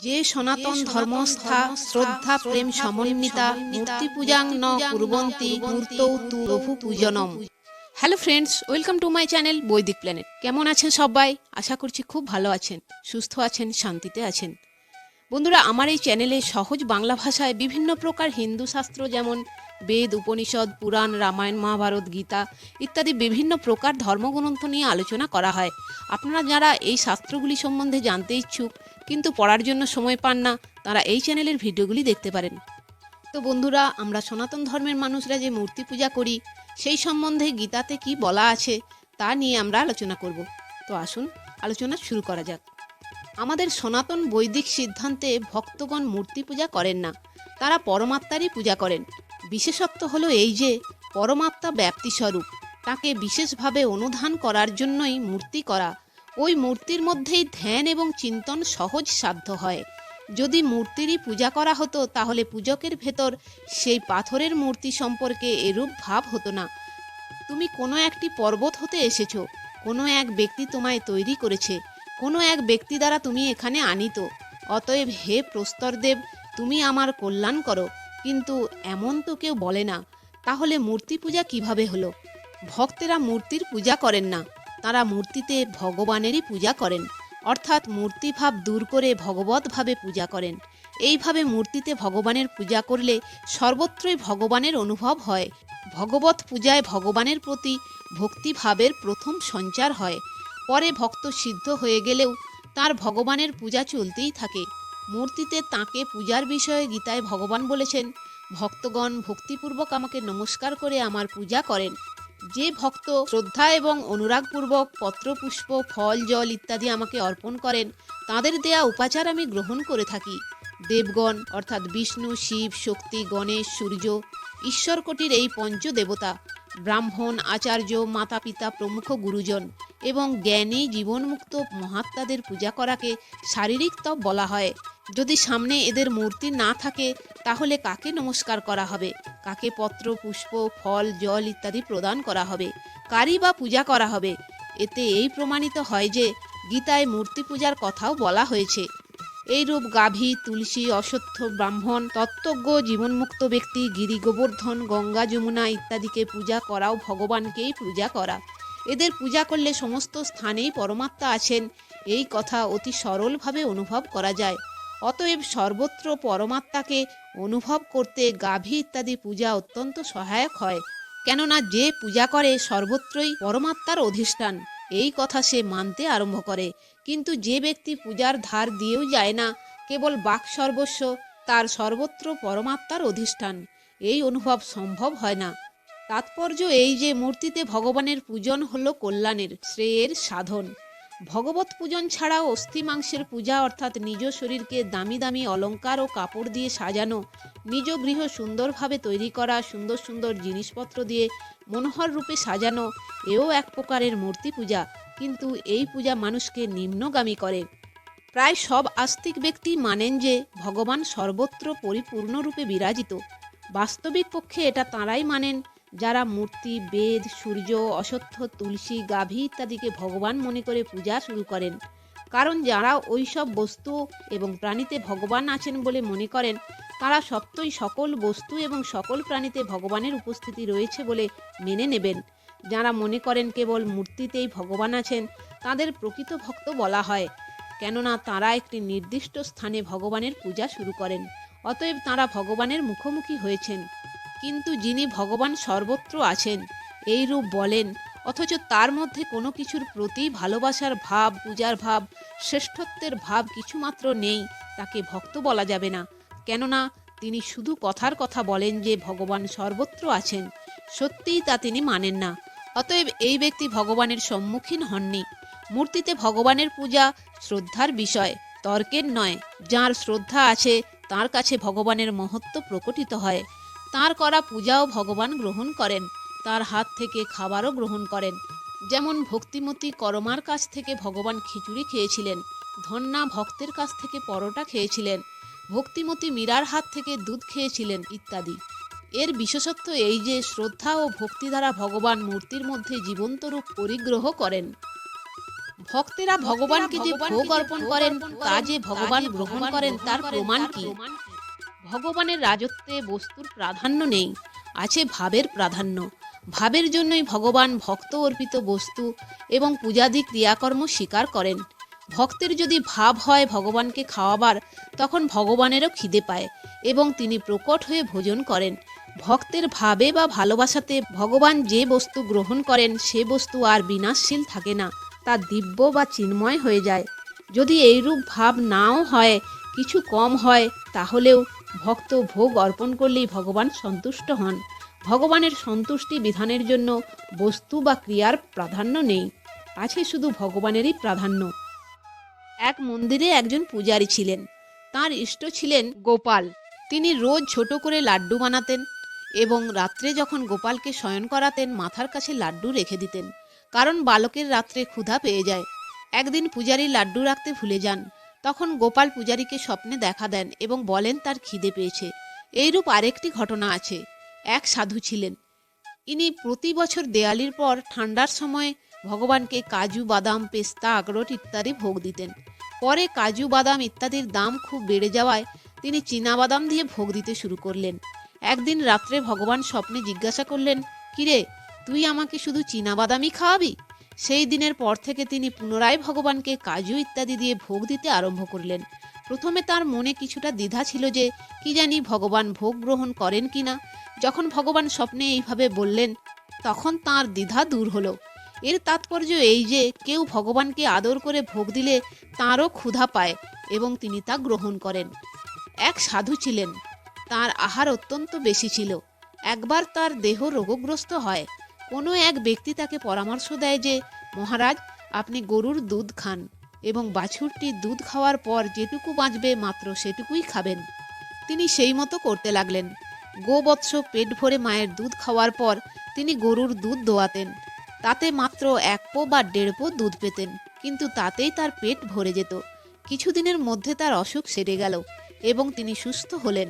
যে সনাতন ধর্মস্থা শ্রদ্ধা প্রেম সমন্বিতা মূর্তি পূজাং ন কুর্বন্তি মূর্তৌ তু প্রভু পূজনম। Hello friends, welcome to my channel Vaidik Planet. কেমন আছেন সবাই? আশা করছি খুব ভালো আছেন, সুস্থ আছেন, শান্তিতে আছেন। বন্ধুরা, আমার এই চ্যানেলে সহজ বাংলা ভাষায় বিভিন্ন প্রকার হিন্দু শাস্ত্র যেমন বেদ, উপনিষদ, পুরাণ, রামায়ণ, মহাভারত, গীতা ইত্যাদি বিভিন্ন প্রকার ধর্মগ্রন্থ নিয়ে আলোচনা করা হয়। আপনারা যারা এই শাস্ত্রগুলি সম্বন্ধে জানতে ইচ্ছুক কিন্তু পড়ার জন্য সময় পান না, তারা এই চ্যানেলের ভিডিওগুলি দেখতে পারেন। তো বন্ধুরা, আমরা সনাতন ধর্মের মানুষরা যে মূর্তি পূজা করি সেই সম্বন্ধে গীতাতে কি বলা আছে তা নিয়ে আমরা আলোচনা করব। তো আসুন আলোচনা শুরু করা যাক। আমাদের সনাতন বৈদিক সিদ্ধান্তে ভক্তগণ মূর্তি পূজা করেন না, তারা পরমাত্মারই পূজা করেন। বিশেষত্ব হলো এই যে পরমাত্মা ব্যাপ্তিস্বরূপ, তাকে বিশেষভাবে অনুধান করার জন্যই মূর্তি করা। ওই মূর্তির মধ্যেই ধ্যান এবং চিন্তন সহজ সাধ্য হয়। যদি মূর্তিরই পূজা করা হতো তাহলে পূজকের ভেতর সেই পাথরের মূর্তি সম্পর্কে এরূপ ভাব হতো না। তুমি কোনো একটি পর্বত হতে এসেছো, কোনো এক ব্যক্তি তোমায় তৈরি করেছে, কোনো এক ব্যক্তি দ্বারা তুমি এখানে আনিত। অতএব হে প্রস্তরদেব, তুমি আমার কল্যাণ করো। কিন্তু এমন তো কেউ বলে না। তাহলে মূর্তি পূজা কিভাবে হলো? ভক্তেরা মূর্তির পূজা করেন না, তারা মূর্তিতে ভগবানেরই পূজা করেন, অর্থাৎ মূর্তিভাব দূর করে ভগবৎভাবে পূজা করেন। এইভাবে মূর্তিতে ভগবানের পূজা করলে সর্বত্রই ভগবানের অনুভব হয়। ভগবৎ পূজায় ভগবানের প্রতি ভক্তিভাবের প্রথম সঞ্চার হয়। পরে ভক্ত সিদ্ধ হয়ে গেলেও তার ভগবানের পূজা চলতেই থাকে। মূর্তিতে তাঁকে পূজার বিষয়ে গীতায় ভগবান বলেছেন, ভক্তগণ ভক্তিপূর্বক আমাকে নমস্কার করে আমার পূজা করেন। যে ভক্ত শ্রদ্ধা এবং অনুরাগপূর্বক পত্রপুষ্প, ফল, জল ইত্যাদি আমাকে অর্পণ করেন, তাদের দেয়া উপাচার আমি গ্রহণ করে থাকি। দেবগণ অর্থাৎ বিষ্ণু, শিব, শক্তি, গণেশ, সূর্য, ঈশ্বরকোটির এই পঞ্চদেবতা, ব্রাহ্মণ, আচার্য, মাতা পিতা প্রমুখ গুরুজন এবং জ্ঞানী জীবনমুক্ত মহাত্মাদের পূজা করাকে শারীরিক তপ বলা হয়। যদি সামনে এদের মূর্তি না থাকে তাহলে কাকে নমস্কার করা হবে? কাকে পত্র, পুষ্প, ফল, জল ইত্যাদি প্রদান করা হবে? কারই বা পূজা করা হবে? এতে এই প্রমাণিত হয় যে গীতায় মূর্তি পূজার কথাও বলা হয়েছে। এইরূপ গাভী, তুলসী, অশ্বত্থ, ব্রাহ্মণ, তত্ত্বজ্ঞ, জীবনমুক্ত ব্যক্তি, গিরি গোবর্ধন, গঙ্গা, যমুনা ইত্যাদিকে পূজা করাও ভগবানকেই পূজা করা। এদের পূজা করলে সমস্ত স্থানেই পরমাত্মা আছেন, এই কথা অতি সরলভাবে অনুভব করা যায়। অতএব সর্বত্র পরমাত্মাকে অনুভব করতে গাভী ইত্যাদি পূজা অত্যন্ত সহায়ক হয়। কেননা যে পূজা করে সর্বত্রই পরমাত্মার অধিষ্ঠান, এই কথা সে মানতে আরম্ভ করে। কিন্তু যে ব্যক্তি পূজার ধার দিয়েও যায় না, কেবল বাক সর্বস্ব, তার সর্বত্র পরমাত্মার অধিষ্ঠান, এই অনুভব সম্ভব হয় না। তাৎপর্য এই যে মূর্তিতে ভগবানের পূজন হলো কল্যাণের, শ্রেয়ের সাধন। ভগবত পূজন ছাড়াও অস্থি মাংসের পূজা অর্থাৎ নিজ শরীরকে দামি দামি অলংকার ও কাপড় দিয়ে সাজানো, নিজ গৃহ সুন্দরভাবে তৈরি করা, সুন্দর সুন্দর জিনিসপত্র দিয়ে মনোহর রূপে সাজানো, এও এক প্রকারের মূর্তি পূজা। কিন্তু এই পূজা মানুষকে নিম্নগামী করে। প্রায় সব আস্তিক ব্যক্তি মানেন যে ভগবান সর্বত্র পরিপূর্ণরূপে বিরাজিত। বাস্তবিক পক্ষে এটা তাঁরাই মানেন যারা মূর্তি, বেদ, সূর্য, অশ্বত্থ, তুলসী, গাভী ইত্যাদিকে ভগবান মনে করে পূজা শুরু করেন। কারণ যারা ওই সব বস্তু এবং প্রাণীতে ভগবান আছেন বলে মনে করেন, তারা সত্যই সকল বস্তু এবং সকল প্রাণীতে ভগবানের উপস্থিতি রয়েছে বলে মেনে নেবেন। যারা মনে করেন কেবল মূর্তিতেই ভগবান আছেন, তাদের প্রকৃত ভক্ত বলা হয়, কেননা তারা একটি নির্দিষ্ট স্থানে ভগবানের পূজা শুরু করেন। অতএব তাঁরা ভগবানের মুখোমুখি হয়েছেন। কিন্তু যিনি ভগবান সর্বত্র আছেন এই রূপ বলেন, অথচ তার মধ্যে কোনো কিছুর প্রতি ভালোবাসার ভাব, পূজার ভাব, শ্রেষ্ঠত্বের ভাব কিছুমাত্র নেই, তাকে ভক্ত বলা যাবে না। কেননা তিনি শুধু কথার কথা বলেন যে ভগবান সর্বত্র আছেন, সত্যিই তা তিনি মানেন না। অতএব এই ব্যক্তি ভগবানের সম্মুখীন হননি। মূর্তিতে ভগবানের পূজা শ্রদ্ধার বিষয়, তর্কের নয়। যার শ্রদ্ধা আছে তার কাছে ভগবানের মহত্ব প্রকটিত হয়। তাঁর করা পূজাও ভগবান গ্রহণ করেন, তার হাত থেকে খাবারও গ্রহণ করেন। যেমন ভক্তিমতী করমার কাছ থেকে ভগবান খিচুড়ি খেয়েছিলেন, ধন্যা ভক্তের কাছ থেকে পরোটা খেয়েছিলেন, ভক্তিমতী মীরার হাত থেকে দুধ খেয়েছিলেন ইত্যাদি। এর বিশেষত্ব এই যে শ্রদ্ধা ও ভক্তি দ্বারা ভগবান মূর্তির মধ্যে জীবন্ত রূপ পরিগ্রহ করেন। ভক্তেরা ভগবানকে যে ভোগ অর্পণ করেন তা যে ভগবান গ্রহণ করেন তার প্রমাণ কি? ভগবানের রাজত্বে বস্তুর প্রাধান্য নেই, আছে ভাবের প্রাধান্য। ভাবের জন্যই ভগবান ভক্ত অর্পিত বস্তু এবং পূজাদি ক্রিয়াকর্ম স্বীকার করেন। ভক্তের যদি ভাব হয় ভগবানকে খাওয়াবার, তখন ভগবানেরও খিদে পায় এবং তিনি প্রকট হয়ে ভোজন করেন। ভক্তের ভাবে বা ভালোবাসাতে ভগবান যে বস্তু গ্রহণ করেন সে বস্তু আর বিনাশশীল থাকে না, তা দিব্য বা চিন্ময় হয়ে যায়। যদি এইরূপ ভাব নাও হয়, কিছু কম হয়, তাহলেও ভক্ত ভোগ অর্পণ করলেই ভগবান সন্তুষ্ট হন। ভগবানের সন্তুষ্টি বিধানের জন্য বস্তু বা ক্রিয়ার প্রাধান্য নেই, আছে শুধু ভগবানেরই প্রাধান্য। এক মন্দিরে একজন পূজারী ছিলেন। তার ইষ্ট ছিলেন গোপাল। তিনি রোজ ছোট করে লাড্ডু বানাতেন এবং রাত্রে যখন গোপালকে শয়ন করাতেন মাথার কাছে লাড্ডু রেখে দিতেন, কারণ বালকের রাত্রে ক্ষুধা পেয়ে যায়। একদিন পূজারী লাড্ডু রাখতে ভুলে যান। তখন গোপাল পূজারীকে স্বপ্নে দেখা দেন এবং বলেন তার খিদে পেয়েছে। এইরূপ আরেকটি ঘটনা আছে। এক সাধু ছিলেন। ইনি প্রতি বছর দেয়ালির পর ঠান্ডার সময় ভগবানকে কাজু, বাদাম, পেস্তা, আখরোট ইত্যাদি ভোগ দিতেন। পরে কাজু, বাদাম ইত্যাদির দাম খুব বেড়ে যাওয়ায় তিনি চীনাবাদাম দিয়ে ভোগ দিতে শুরু করলেন। একদিন রাত্রে ভগবান স্বপ্নে জিজ্ঞাসা করলেন, কিরে, তুই আমাকে শুধু চীনাবাদামই খাওয়াবি? সেই দিনের পর থেকে তিনি পুনরায় ভগবানকে কাজু ইত্যাদি দিয়ে ভোগ দিতে আরম্ভ করলেন। প্রথমে তার মনে কিছুটা দ্বিধা ছিল যে কি জানি ভগবান ভোগ গ্রহণ করেন কিনা। যখন ভগবান স্বপ্নে এইভাবে বললেন, তখন তার দ্বিধা দূর হলো। এর তাৎপর্য এই যে কেউ ভগবানকে আদর করে ভোগ দিলে তাঁরও ক্ষুধা পায় এবং তিনি তা গ্রহণ করেন। এক সাধু ছিলেন। তার আহার অত্যন্ত বেশি ছিল। একবার তার দেহ রোগগ্রস্ত হয়। কোনো এক ব্যক্তি তাকে পরামর্শ দেয় যে, মহারাজ, আপনি গরুর দুধ খান এবং বাছুরটি দুধ খাওয়ার পর যেটুকু বাঁচবে মাত্র সেটুকুই খাবেন। তিনি সেই মতো করতে লাগলেন। গোবৎস পেট ভরে মায়ের দুধ খাওয়ার পর তিনি গরুর দুধ দোয়াতেন। তাতে মাত্র 1 পো বা 1.5 পো দুধ পেতেন, কিন্তু তাতেই তার পেট ভরে যেত। কিছুদিনের মধ্যে তার অসুখ সেরে গেল এবং তিনি সুস্থ হলেন।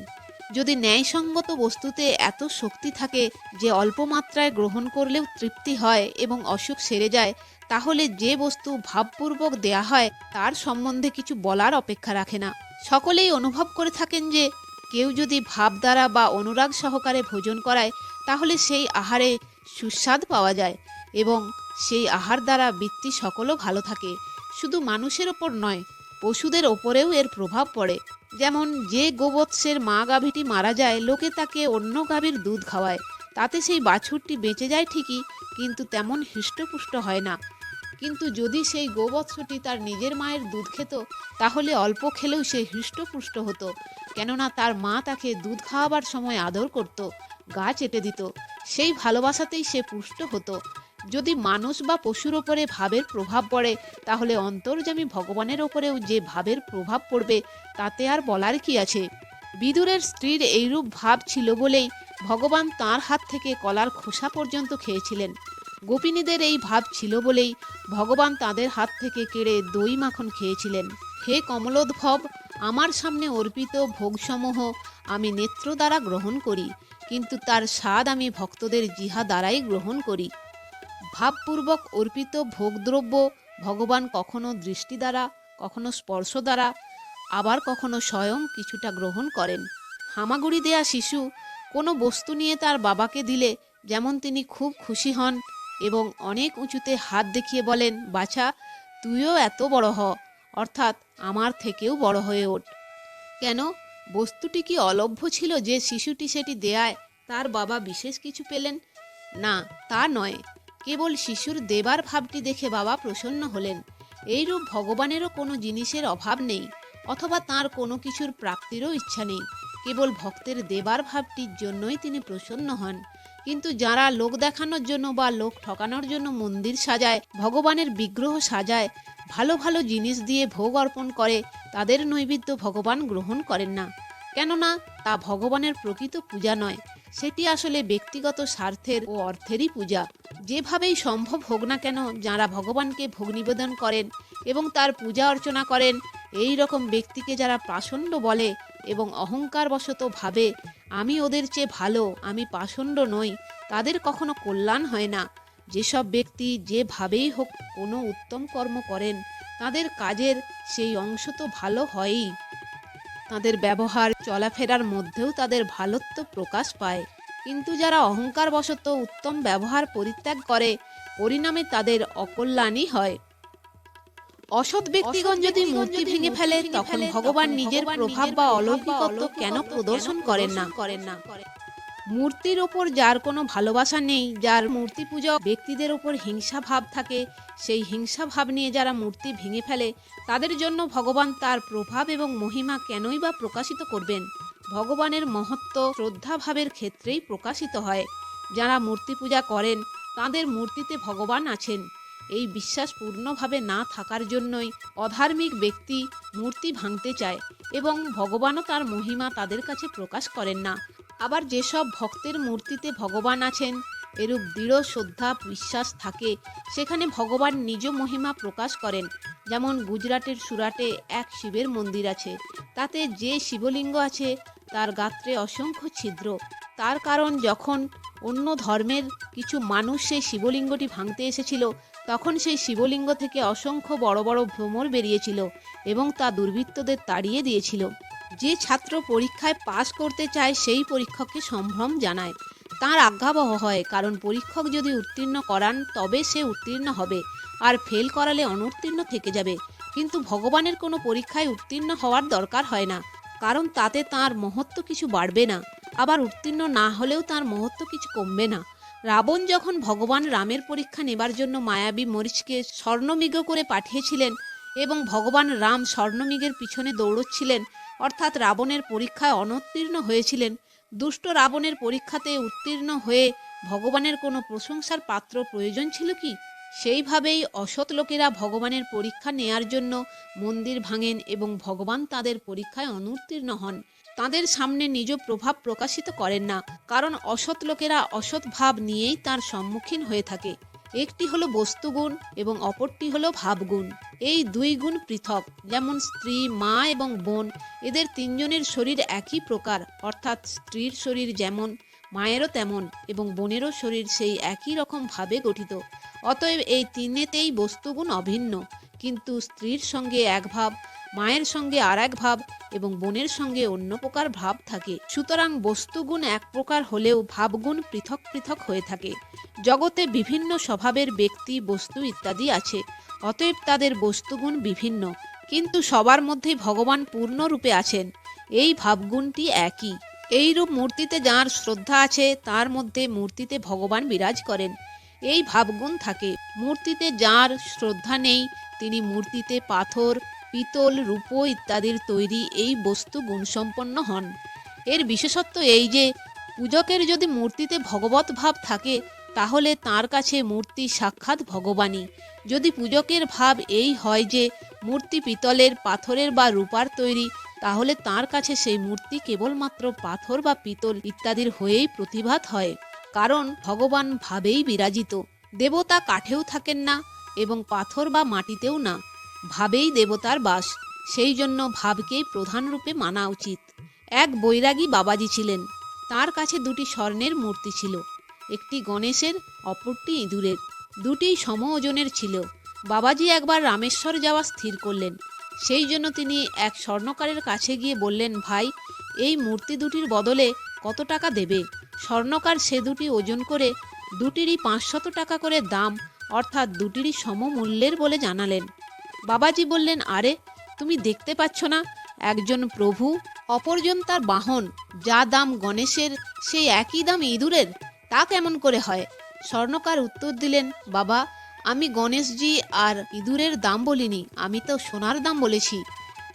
যদি ন্যায়সঙ্গত বস্তুতে এত শক্তি থাকে যে অল্প মাত্রায় গ্রহণ করলেও তৃপ্তি হয় এবং অসুখ সেরে যায়, তাহলে যে বস্তু ভাবপূর্বক দেয়া হয় তার সম্বন্ধে কিছু বলার অপেক্ষা রাখে না। সকলেই অনুভব করে থাকেন যে কেউ যদি ভাব দ্বারা বা অনুরাগ সহকারে ভোজন করায়, তাহলে সেই আহারে সুস্বাদ পাওয়া যায় এবং সেই আহার দ্বারা বৃত্তি সকলও ভালো থাকে। শুধু মানুষের ওপর নয়, পশুদের ওপরেও এর প্রভাব পড়ে। যেমন যে গোবৎসের মা গাভীটি মারা যায়, লোকে তাকে অন্য গাভীর দুধ খাওয়ায়। তাতে সেই বাছুরটি বেঁচে যায় ঠিকই, কিন্তু তেমন হৃষ্টপুষ্ট হয় না। কিন্তু যদি সেই গোবৎসটি তার নিজের মায়ের দুধ খেত, তাহলে অল্প খেলেও সে হৃষ্টপুষ্ট হতো, কেননা তার মা তাকে দুধ খাওয়াবার সময় আদর করত, গা চেটে দিত। সেই ভালোবাসাতেই সে পুষ্ট হতো। যদি মানুষ বা পশুর ওপরে ভাবের প্রভাব পড়ে, তাহলে অন্তর্যামী ভগবানের ওপরেও যে ভাবের প্রভাব পড়বে তাতে আর বলার কি আছে। বিদুরের স্ত্রীর এইরূপ ভাব ছিল বলেই ভগবান তাঁর হাত থেকে কলার খোসা পর্যন্ত খেয়েছিলেন। গোপিনীদের এই ভাব ছিল বলেই ভগবান তাদের হাত থেকে কেড়ে দই মাখন খেয়েছিলেন। হে কমলোদ্ভব, আমার সামনে অর্পিত ভোগসমূহ আমি নেত্র দ্বারা গ্রহণ করি, কিন্তু তার স্বাদ আমি ভক্তদের জিহা দ্বারাই গ্রহণ করি। ভাবপূর্বক অর্পিত ভোগদ্রব্য ভগবান কখনো দৃষ্টি দ্বারা, কখনো স্পর্শ দ্বারা, আবার কখনো স্বয়ং কিছুটা গ্রহণ করেন। হামাগুড়ি দেয়া শিশু কোনো বস্তু নিয়ে তার বাবাকে দিলে যেমন তিনি খুব খুশি হন এবং অনেক উঁচুতে হাত দেখিয়ে বলেন, বাছা, তুইও এত বড় হ, অর্থাৎ আমার থেকেও বড় হয়ে ওঠ। কেন? বস্তুটি কি অলভ্য ছিল যে শিশুটি সেটি দেয়ায় তার বাবা বিশেষ কিছু পেলেন? না, তা নয়। কেবল শিশুর দেবার ভাবটি দেখে বাবা প্রসন্ন হলেন। এইরূপ ভগবানেরও কোনো জিনিসের অভাব নেই, অথবা তার কোনো কিছুর প্রাপ্তিরও ইচ্ছা নেই। কেবল ভক্তের দেবার ভাবটির জন্যই তিনি প্রসন্ন হন। কিন্তু যারা লোক দেখানোর জন্য বা লোক ঠকানোর জন্য মন্দির সাজায়, ভগবানের বিগ্রহ সাজায়, ভালো ভালো জিনিস দিয়ে ভোগ অর্পণ করে, তাদের নৈবেদ্য ভগবান গ্রহণ করেন না। কেননা তা ভগবানের প্রকৃত পূজা নয়, সেটি আসলে ব্যক্তিগত স্বার্থের ও অর্থেরই পূজা। যেভাবেই সম্ভব হোক না কেন, যারা ভগবানকে ভোগ নিবেদন করেন এবং তার পূজা অর্চনা করেন, এই রকম ব্যক্তিকে যারা পাষণ্ড বলে এবং অহংকারবশত ভাবে আমি ওদের চেয়ে ভালো, আমি পাষণ্ড নই, তাদের কখনো কল্যাণ হয় না। যেসব ব্যক্তি যেভাবেই হোক কোনো উত্তম কর্ম করেন, তাদের কাজের সেই অংশ তো ভালো হয়ই, তাদের ব্যবহার চলাফেরার মধ্যেও তাদের ভালোত্ব প্রকাশ পায়। কিন্তু যারা অহংকারবশত উত্তম ব্যবহার পরিত্যাগ করে, পরিণামে তাদের অকল্যাণই হয়। অসৎ ব্যক্তিগণ যদি মূর্তি ভেঙে ফেলে, তখন ভগবান নিজের প্রভাব বা অলৌকিকত্ব কেন প্রদর্শন করেন না? মূর্তির ওপর যার কোনো ভালোবাসা নেই, যার মূর্তি পূজক ব্যক্তিদের ওপর হিংসা ভাব থাকে, সেই হিংসা ভাব নিয়ে যারা মূর্তি ভেঙে ফেলে, তাদের জন্য ভগবান তার প্রভাব এবং মহিমা কেনই বা প্রকাশিত করবেন? ভগবানের মহত্ব শ্রদ্ধাভাবের ক্ষেত্রেই প্রকাশিত হয়। যারা মূর্তি পূজা করেন, তাদের মূর্তিতে ভগবান আছেন, এই বিশ্বাস পূর্ণভাবে না থাকার জন্যই অধার্মিক ব্যক্তি মূর্তি ভাঙতে চায় এবং ভগবানও তার মহিমা তাদের কাছে প্রকাশ করেন না। আবার যেসব ভক্তের মূর্তিতে ভগবান আছেন, এরূপ দৃঢ় শ্রদ্ধা বিশ্বাস থাকে, সেখানে ভগবান নিজ মহিমা প্রকাশ করেন। যেমন গুজরাটের সুরাটে এক শিবের মন্দির আছে, তাতে যে শিবলিঙ্গ আছে তার গাত্রে অসংখ্য ছিদ্র। তার কারণ, যখন অন্য ধর্মের কিছু মানুষ সেই শিবলিঙ্গটি ভাঙতে এসেছিল, তখন সেই শিবলিঙ্গ থেকে অসংখ্য বড় বড় ভ্রমর বেরিয়েছিল এবং তা দুর্বৃত্তদের তাড়িয়ে দিয়েছিল। যে ছাত্র পরীক্ষায় পাশ করতে চায়, সেই পরীক্ষককে সম্ভ্রম জানায়, তার আজ্ঞাবহ হয়, কারণ পরীক্ষক যদি উত্তীর্ণ করান তবে সে উত্তীর্ণ হবে, আর ফেল করালে অনুত্তীর্ণ থেকে যাবে। কিন্তু ভগবানের কোনো পরীক্ষায় উত্তীর্ণ হওয়ার দরকার হয় না, কারণ তাতে তার মহত্ব কিছু বাড়বে না, আবার উত্তীর্ণ না হলেও তার মহত্ব কিছু কমবে না। রাবণ যখন ভগবান রামের পরীক্ষা নেবার জন্য মায়াবী মরিচকে স্বর্ণমৃগ করে পাঠিয়েছিলেন এবং ভগবান রাম স্বর্ণমৃগের পিছনে দৌড়চ্ছিলেন, অর্থাৎ রাবণের পরীক্ষায় অনুত্তীর্ণ হয়েছিলেন, দুষ্ট রাবণের পরীক্ষাতে উত্তীর্ণ হয়ে ভগবানের কোনো প্রশংসার পাত্র প্রয়োজন ছিল কি? সেইভাবেই অসৎ লোকেরা ভগবানের পরীক্ষা নেয়ার জন্য মন্দির ভাঙেন এবং ভগবান তাদের পরীক্ষায় অনুত্তীর্ণ হন। তাদের সামনে নিজ প্রভাব প্রকাশিত করেন না, কারণ অসৎ লোকেরা অসৎ ভাব নিয়েই তার সম্মুখীন হয়ে থাকে। একটি হলো বস্তুগুণ এবং অপরটি হলো ভাবগুণ। এই দুই গুণ পৃথক। যেমন স্ত্রী, মা এবং বোন, এদের তিনজনের শরীর একই প্রকার, অর্থাৎ স্ত্রীর শরীর যেমন, মায়েরও তেমন, এবং বোনেরও শরীর সেই একই রকম ভাবে গঠিত। অতএব এই তিনেতেই বস্তুগুণ অভিন্ন, কিন্তু স্ত্রীর সঙ্গে এক ভাব, মায়ের সঙ্গে আর এক ভাব এবং বোনের সঙ্গে অন্য প্রকার ভাব থাকে। সুতরাং বস্তুগুণ এক প্রকার হলেও ভাবগুণ পৃথক পৃথক হয়ে থাকে। জগতে বিভিন্ন স্বভাবের ব্যক্তি, বস্তু ইত্যাদি আছে, অতএব তাদের বস্তুগুণ বিভিন্ন, কিন্তু সবার মধ্যেই ভগবান পূর্ণরূপে আছেন। এই ভাবগুণটি একই। এইরূপ মূর্তিতে যার শ্রদ্ধা আছে, তার মধ্যে মূর্তিতে ভগবান বিরাজ করেন, এই ভাবগুণ থাকে। মূর্তিতে যার শ্রদ্ধা নেই, তিনি মূর্তিতে পাথর, পিতল, রূপো ইত্যাদির তৈরি এই বস্তু গুণসম্পন্ন হন। এর বিশেষত্ব এই যে, পূজকের যদি মূর্তিতে ভগবত ভাব থাকে, তাহলে তার কাছে মূর্তি সাক্ষাৎ ভগবানই। যদি পূজকের ভাব এই হয় যে মূর্তি পিতলের, পাথরের বা রূপার তৈরি, তাহলে তার কাছে সেই মূর্তি কেবলমাত্র পাথর বা পিতল ইত্যাদির হয়েই প্রতিভাত হয়, কারণ ভগবান ভাবেই বিরাজিত। দেবতা কাঠেও থাকেন না এবং পাথর বা মাটিতেও না, ভাবেই দেবতার বাস। সেই জন্য ভাবকেই প্রধান রূপে মানা উচিত। এক বৈরাগী বাবাজি ছিলেন, তার কাছে দুটি স্বর্ণের মূর্তি ছিল, একটি গণেশের, অপরটি ইঁদুরের, দুটিই সম ওজনের ছিল। বাবাজি একবার রামেশ্বর যাওয়া স্থির করলেন, সেই জন্য তিনি এক স্বর্ণকারের কাছে গিয়ে বললেন, ভাই, এই মূর্তি দুটির বদলে কত টাকা দেবে? স্বর্ণকার সে দুটি ওজন করে দুটিরই 500 টাকা করে দাম, অর্থাৎ দুটিরই সমমূল্যের বলে জানালেন। বাবাজি বললেন, আরে, তুমি দেখতে পাচ্ছ না, একজন প্রভু, অপরজন তার বাহন। যা দাম গণেশের, সেই একই দাম ইঁদুরের, তা কেমন করে হয়? স্বর্ণকার উত্তর দিলেন, বাবা, আমি গণেশজি আর ইঁদুরের দাম বলিনি, আমি তো সোনার দাম বলেছি।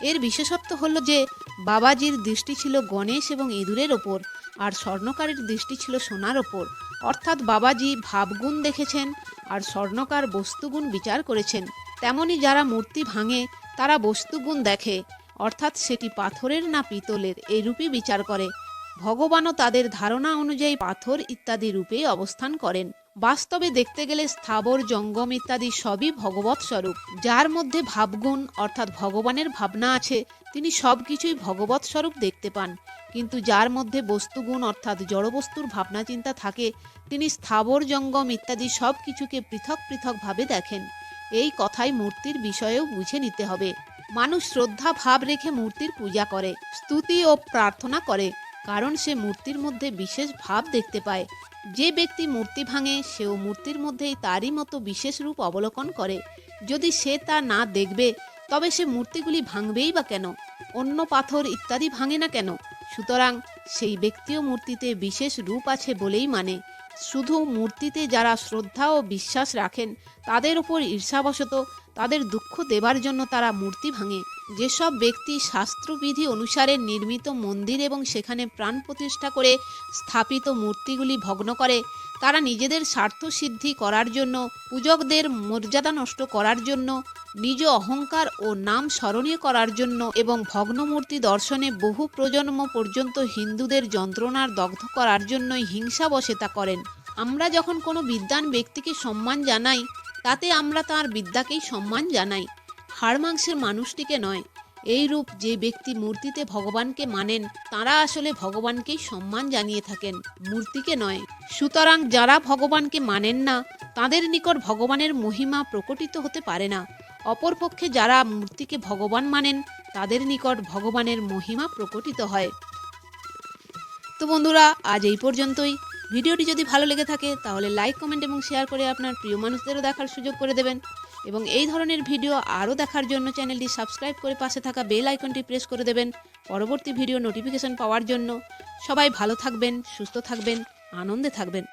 এর বিশেষত্ব হলো যে বাবাজির দৃষ্টি ছিল গণেশ এবং ইঁদুরের ওপর, আর স্বর্ণকারের দৃষ্টি ছিল সোনার ওপর। অর্থাৎ বাবাজি ভাবগুণ দেখেছেন আর স্বর্ণকার বস্তুগুণ বিচার করেছেন। তেমনি যারা মূর্তি ভাঙে, তারা বস্তুগুণ দেখে, অর্থাৎ সেটি পাথরের না পিতলের, এই রূপই বিচার করে। ভগবানও তাদের ধারণা অনুযায়ী পাথর ইত্যাদি রূপে অবস্থান করেন। বাস্তবে দেখতে গেলে স্থাবর জঙ্গম ইত্যাদি সবই ভগবৎ স্বরূপ। যার মধ্যে ভাবগুণ অর্থাৎ ভগবানের ভাবনা আছে তিনি সব কিছুই ভগবৎ স্বরূপ দেখতে পান, কিন্তু যার মধ্যে বস্তুগুণ অর্থাৎ জড়বস্তুর ভাবনা চিন্তা থাকে তিনি স্থাবর জঙ্গম ইত্যাদি সব কিছুকে পৃথক পৃথকভাবে দেখেন। এই কথাই মূর্তির বিষয়েও বুঝে নিতে হবে। মানুষ শ্রদ্ধা ভাব রেখে মূর্তির পূজা করে, স্তুতি ও প্রার্থনা করে, কারণ সে মূর্তির মধ্যে বিশেষ ভাব দেখতে পায়। যে ব্যক্তি মূর্তি ভাঙে সেও মূর্তির মধ্যেই তারই মতো বিশেষ রূপ অবলোকন করে। যদি সে তা না দেখবে তবে সে মূর্তিগুলি ভাঙবেই বা কেন? অন্য পাথর ইত্যাদি ভাঙে না কেন? সুতরাং সেই ব্যক্তিও মূর্তিতে বিশেষ রূপ আছে বলেই মানে। শুধু মূর্তিতে যারা শ্রদ্ধা ও বিশ্বাস রাখেন তাদের উপর ঈর্ষাবশত তাদের দুঃখ দেবার জন্য তারা মূর্তি ভাঙে। যেসব ব্যক্তি শাস্ত্রবিধি অনুসারে নির্মিত মন্দির এবং সেখানে প্রাণ প্রতিষ্ঠা করে স্থাপিত মূর্তিগুলি ভগ্ন করে, তারা নিজেদের স্বার্থ সিদ্ধি করার জন্য, পূজকদের মর্যাদা নষ্ট করার জন্য, নিজ অহংকার ও নাম স্মরণীয় করার জন্য এবং ভগ্নমূর্তি দর্শনে বহু প্রজন্ম পর্যন্ত হিন্দুদের যন্ত্রণার দগ্ধ করার জন্যই হিংসাবশে তা করেন। আমরা যখন কোনো বিদ্বান ব্যক্তিকে সম্মান জানাই তাতে আমরা তার বিদ্যাকেই সম্মান জানাই, হাড় মাংসের মানুষটিকে নয়। এইরূপ যে ব্যক্তি মূর্তিতে ভগবানকে মানেন তারা আসলে ভগবানকেই সম্মান জানিয়ে থাকেন, মূর্তিকে নয়। সুতরাং যারা ভগবানকে মানেন না তাদের নিকট ভগবানের মহিমা প্রকটিত হতে পারে না। অপরপক্ষে যারা মূর্তিকে ভগবান মানেন তাদের নিকট ভগবানের মহিমা প্রকটিত হয়। তো বন্ধুরা, আজ এই পর্যন্তই। ভিডিওটি যদি ভালো লেগে থাকে তাহলে লাইক, কমেন্ট এবং শেয়ার করে আপনার প্রিয় মানুষদেরও দেখার সুযোগ করে দেবেন এবং এই ধরনের ভিডিও আরও দেখার জন্য চ্যানেলটি সাবস্ক্রাইব করে পাশে থাকা বেল আইকনটি প্রেস করে দেবেন পরবর্তী ভিডিও নোটিফিকেশন পাওয়ার জন্য। সবাই ভালো থাকবেন, সুস্থ থাকবেন, আনন্দে থাকবেন।